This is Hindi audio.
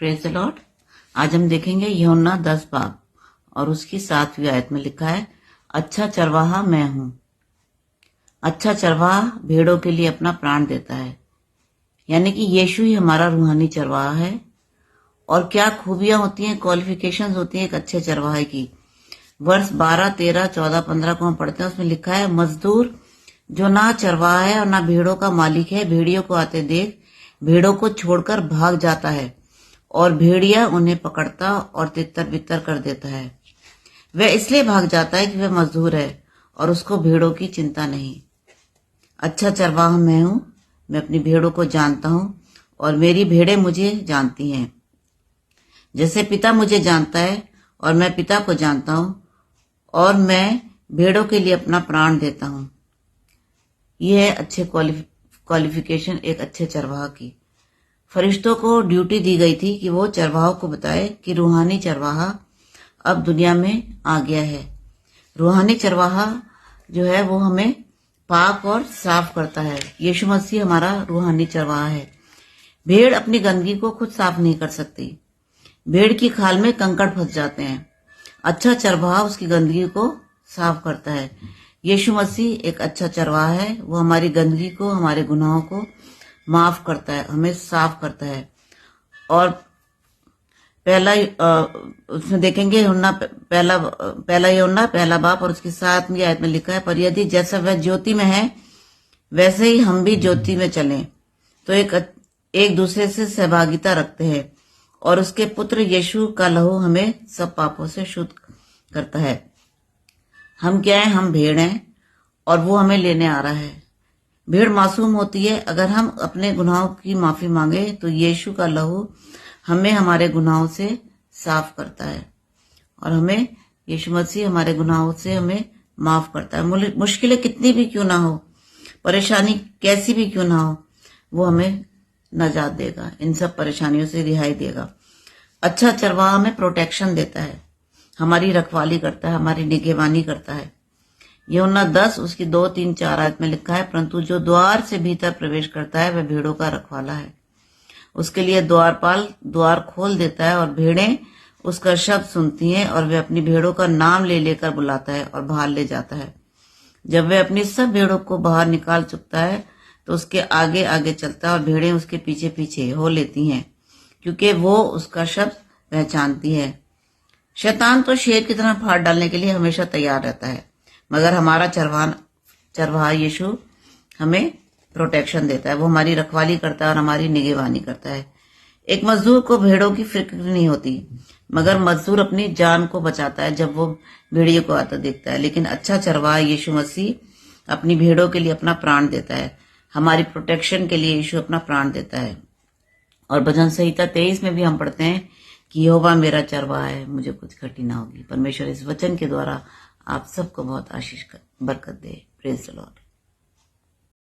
Praise the Lord. आज हम देखेंगे यूहन्ना 10 बाब और उसकी 7वीं आयत में लिखा है, अच्छा चरवाहा मैं हूं। अच्छा चरवाहा भेड़ों के लिए अपना प्राण देता है, यानी कि यीशु ही हमारा रूहानी चरवाहा है। और क्या खूबियां होती हैं, क्वालिफिकेशंस होती हैं एक अच्छे चरवाहे की। वर्ष 12, 13, 14, 15 को हम पढ़ते हैं, उसमें लिखा है, मजदूर जो ना चरवाहा है और ना भेड़ों का मालिक है, भेड़ियों को आते देख भेड़ों को छोड़कर भाग जाता है और भेड़िया उन्हें पकड़ता और तितर बितर कर देता है। वह इसलिए भाग जाता है कि वह मजदूर है और उसको भेड़ों की चिंता नहीं। अच्छा चरवाहा मैं हूं, मैं अपनी भेड़ों को जानता हूं और मेरी भेड़ें मुझे जानती हैं। जैसे पिता मुझे जानता है और मैं पिता को जानता हूं और मैं भेड़ों के लिए अपना प्राण देता हूं। यह है अच्छे क्वालिफिकेशन एक अच्छे चरवाहा की। फरिश्तों को ड्यूटी दी गई थी कि वो चरवाहों को बताए कि रूहानी चरवाहा अब दुनिया में आ गया है। रूहानी चरवाहा जो है वो हमें पाक और साफ करता है। यीशु मसीह हमारा रूहानी चरवाहा है। भेड़ अपनी गंदगी को खुद साफ नहीं कर सकती। भेड़ की खाल में कंकड़ फंस जाते हैं। अच्छा चरवाहा उसकी गंदगी को साफ करता है। यीशु मसीह एक अच्छा चरवाहा है। वो हमारी गंदगी को, हमारे गुनाहों को माफ करता है, हमें साफ करता है। और उसमें देखेंगे पहला बाप और उसकी 7वीं आयत में लिखा है, पर यदि जैसा वह ज्योति में है वैसे ही हम भी ज्योति में चलें तो एक दूसरे से सहभागिता रखते हैं और उसके पुत्र यीशु का लहू हमें सब पापों से शुद्ध करता है। हम क्या है? हम भेड़ हैं और वो हमें लेने आ रहा है। भेड़ मासूम होती है। अगर हम अपने गुनाहों की माफी मांगे तो यीशु का लहू हमें हमारे गुनाहों से साफ करता है और हमें यीशु मसीह हमारे गुनाहों से हमें माफ करता है। मुश्किलें कितनी भी क्यों ना हो, परेशानी कैसी भी क्यों ना हो, वो हमें नजात देगा, इन सब परेशानियों से रिहाई देगा। अच्छा चरवाहा हमें प्रोटेक्शन देता है, हमारी रखवाली करता है, हमारी निगहबानी करता है। यूहन्ना 10 उसकी 2, 3, 4 आयत में लिखा है, परंतु जो द्वार से भीतर प्रवेश करता है वह भेड़ों का रखवाला है। उसके लिए द्वारपाल द्वार खोल देता है और भेड़ें उसका शब्द सुनती हैं और वह अपनी भेड़ों का नाम ले लेकर बुलाता है और बाहर ले जाता है। जब वह अपनी सब भेड़ों को बाहर निकाल चुकता है तो उसके आगे आगे चलता है और भेड़ें उसके पीछे पीछे हो लेती हैं, क्योंकि वो उसका शब्द पहचानती है। शैतान तो शेर की तरह फाड़ डालने के लिए हमेशा तैयार रहता है, मगर हमारा चरवाहा यीशु हमें प्रोटेक्शन देता है। वो हमारी रखवाली करता है और हमारी निगहबानी करता है। एक मजदूर को भेड़ों की फिक्र नहीं होती, मगर मजदूर अपनी जान को बचाता है जब वो भेड़ियों को आता देखता है। लेकिन अच्छा चरवाहा यीशु मसीह अपनी भेड़ों के लिए अपना प्राण देता है। हमारी प्रोटेक्शन के लिए यीशु अपना प्राण देता है। और भजन संहिता 23 में भी हम पढ़ते हैं कि यहोवा मेरा चरवाहा है, मुझे कुछ घटी ना होगी। परमेश्वर इस वचन के द्वारा आप सबको बहुत आशीष बरकत दे। Praise the Lord.